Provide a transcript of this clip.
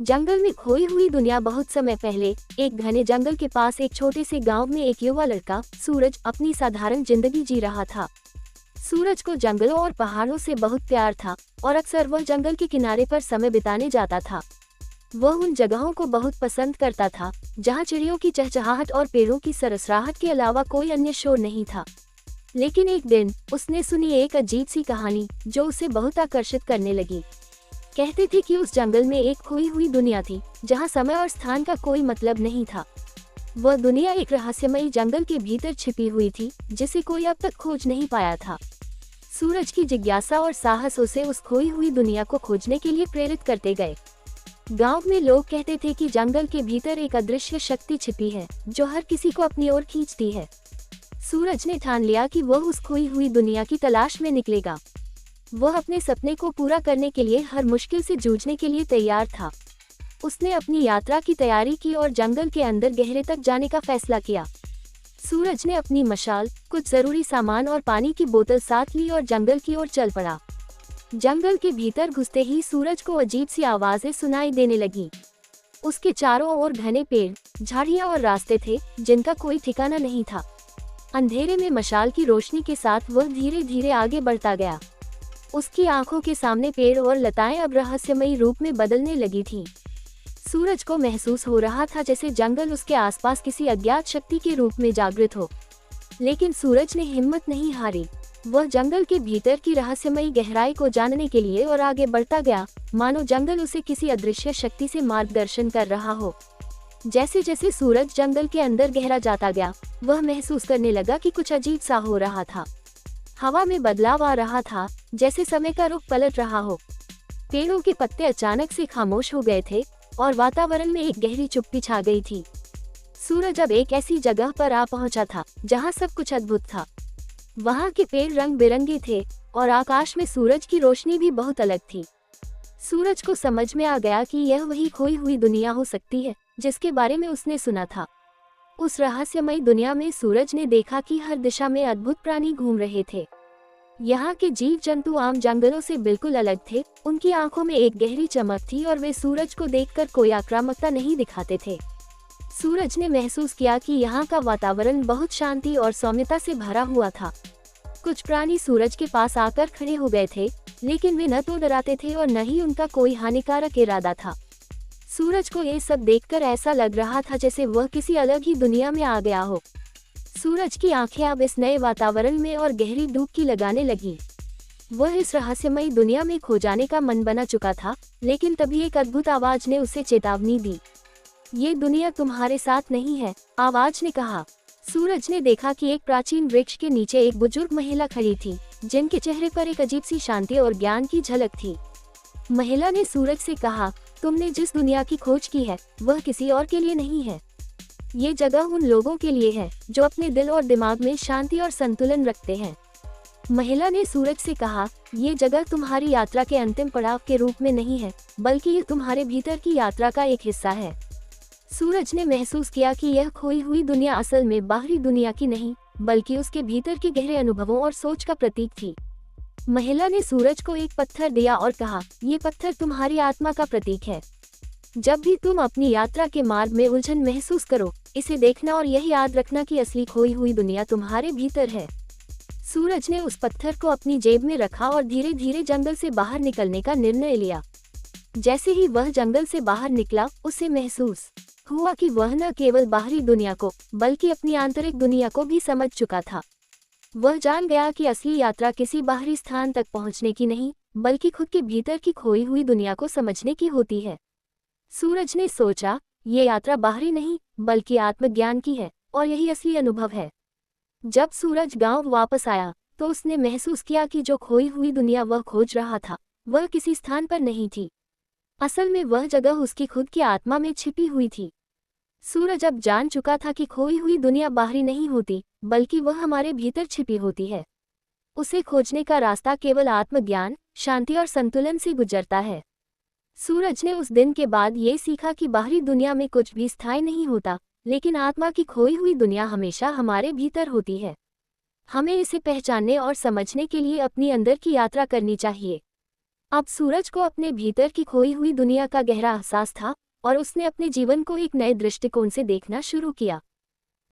जंगल में खोई हुई दुनिया। बहुत समय पहले एक घने जंगल के पास एक छोटे से गांव में एक युवा लड़का सूरज अपनी साधारण जिंदगी जी रहा था। सूरज को जंगलों और पहाड़ों से बहुत प्यार था और अक्सर वह जंगल के किनारे पर समय बिताने जाता था। वह उन जगहों को बहुत पसंद करता था जहां चिड़ियों की चहचहाहट और पेड़ों की सरसराहट के अलावा कोई अन्य शोर नहीं था। लेकिन एक दिन उसने सुनी एक अजीब सी कहानी जो उसे बहुत आकर्षित करने लगी। कहते थे कि उस जंगल में एक खोई हुई दुनिया थी जहां समय और स्थान का कोई मतलब नहीं था। वह दुनिया एक रहस्यमयी जंगल के भीतर छिपी हुई थी जिसे कोई अब तक खोज नहीं पाया था। सूरज की जिज्ञासा और साहस उसे उस खोई हुई दुनिया को खोजने के लिए प्रेरित करते गए। गांव में लोग कहते थे कि जंगल के भीतर एक अदृश्य शक्ति छिपी है जो हर किसी को अपनी ओर खींचती है। सूरज ने ठान लिया कि वह उस खोई हुई दुनिया की तलाश में निकलेगा। वह अपने सपने को पूरा करने के लिए हर मुश्किल से जूझने के लिए तैयार था। उसने अपनी यात्रा की तैयारी की और जंगल के अंदर गहरे तक जाने का फैसला किया। सूरज ने अपनी मशाल, कुछ जरूरी सामान और पानी की बोतल साथ ली और जंगल की ओर चल पड़ा। जंगल के भीतर घुसते ही सूरज को अजीब सी आवाजें सुनाई देने लगी। उसके चारों ओर घने पेड़, झाड़ियां और रास्ते थे जिनका कोई ठिकाना नहीं था। अंधेरे में मशाल की रोशनी के साथ वह धीरे धीरे आगे बढ़ता गया। उसकी आंखों के सामने पेड़ और लताएं अब रहस्यमयी रूप में बदलने लगी थीं। सूरज को महसूस हो रहा था जैसे जंगल उसके आसपास किसी अज्ञात शक्ति के रूप में जागृत हो। लेकिन सूरज ने हिम्मत नहीं हारी। वह जंगल के भीतर की रहस्यमयी गहराई को जानने के लिए और आगे बढ़ता गया, मानो जंगल उसे किसी अदृश्य शक्ति से मार्गदर्शन कर रहा हो। जैसे जैसे सूरज जंगल के अंदर गहरा जाता गया, वह महसूस करने लगा कि कुछ अजीब सा हो रहा था। हवा में बदलाव आ रहा था, जैसे समय का रुख पलट रहा हो। पेड़ों के पत्ते अचानक से खामोश हो गए थे और वातावरण में एक गहरी चुप्पी छा गई थी। सूरज अब एक ऐसी जगह पर आ पहुंचा था जहां सब कुछ अद्भुत था। वहां के पेड़ रंग बिरंगे थे और आकाश में सूरज की रोशनी भी बहुत अलग थी। सूरज को समझ में आ गया कि यह वही खोई हुई दुनिया हो सकती है जिसके बारे में उसने सुना था। उस रहस्यमयी दुनिया में सूरज ने देखा कि हर दिशा में अद्भुत प्राणी घूम रहे थे। यहाँ के जीव जंतु आम जंगलों से बिल्कुल अलग थे। उनकी आंखों में एक गहरी चमक थी और वे सूरज को देखकर कोई आक्रामकता नहीं दिखाते थे। सूरज ने महसूस किया कि यहाँ का वातावरण बहुत शांति और सौम्यता से भरा हुआ था। कुछ प्राणी सूरज के पास आकर खड़े हो गए थे, लेकिन वे न तो डराते थे और न ही उनका कोई हानिकारक इरादा था। सूरज को ये सब देखकर ऐसा लग रहा था जैसे वह किसी अलग ही दुनिया में आ गया हो। सूरज की आंखें अब इस नए वातावरण में और गहरी डुबकी लगाने लगी। वह इस रहस्यमयी दुनिया में खो जाने का मन बना चुका था, लेकिन तभी एक अद्भुत आवाज ने उसे चेतावनी दी। ये दुनिया तुम्हारे साथ नहीं है, आवाज ने कहा। सूरज ने देखा कि एक प्राचीन वृक्ष के नीचे एक बुजुर्ग महिला खड़ी थी, जिनके चेहरे पर एक अजीब सी शांति और ज्ञान की झलक थी। महिला ने सूरज से कहा, तुमने जिस दुनिया की खोज की है वह किसी और के लिए नहीं है। ये जगह उन लोगों के लिए है जो अपने दिल और दिमाग में शांति और संतुलन रखते हैं। महिला ने सूरज से कहा, ये जगह तुम्हारी यात्रा के अंतिम पड़ाव के रूप में नहीं है, बल्कि ये तुम्हारे भीतर की यात्रा का एक हिस्सा है। सूरज ने महसूस किया कि यह खोई हुई दुनिया असल में बाहरी दुनिया की नहीं, बल्कि उसके भीतर के गहरे अनुभवों और सोच का प्रतीक थी। महिला ने सूरज को एक पत्थर दिया और कहा, ये पत्थर तुम्हारी आत्मा का प्रतीक है। जब भी तुम अपनी यात्रा के मार्ग में उलझन महसूस करो, इसे देखना और यही याद रखना कि असली खोई हुई दुनिया तुम्हारे भीतर है। सूरज ने उस पत्थर को अपनी जेब में रखा और धीरे धीरे जंगल से बाहर निकलने का निर्णय लिया। जैसे ही वह जंगल से बाहर निकला, उसे महसूस हुआ कि वह न केवल बाहरी दुनिया को, बल्कि अपनी आंतरिक दुनिया को भी समझ चुका था। वह जान गया कि असली यात्रा किसी बाहरी स्थान तक पहुंचने की नहीं, बल्कि खुद के भीतर की खोई हुई दुनिया को समझने की होती है। सूरज ने सोचा, ये यात्रा बाहरी नहीं, बल्कि आत्मज्ञान की है, और यही असली अनुभव है। जब सूरज गांव वापस आया, तो उसने महसूस किया कि जो खोई हुई दुनिया वह खोज रहा था, वह किसी स्थान पर नहीं थी। असल में वह जगह उसकी खुद की आत्मा में छिपी हुई थी। सूरज अब जान चुका था कि खोई हुई दुनिया बाहरी नहीं होती, बल्कि वह हमारे भीतर छिपी होती है। उसे खोजने का रास्ता केवल आत्मज्ञान, शांति और संतुलन से गुजरता है। सूरज ने उस दिन के बाद ये सीखा कि बाहरी दुनिया में कुछ भी स्थायी नहीं होता, लेकिन आत्मा की खोई हुई दुनिया हमेशा हमारे भीतर होती है। हमें इसे पहचानने और समझने के लिए अपनी अंदर की यात्रा करनी चाहिए। अब सूरज को अपने भीतर की खोई हुई दुनिया का गहरा एहसास था और उसने अपने जीवन को एक नए दृष्टिकोण से देखना शुरू किया।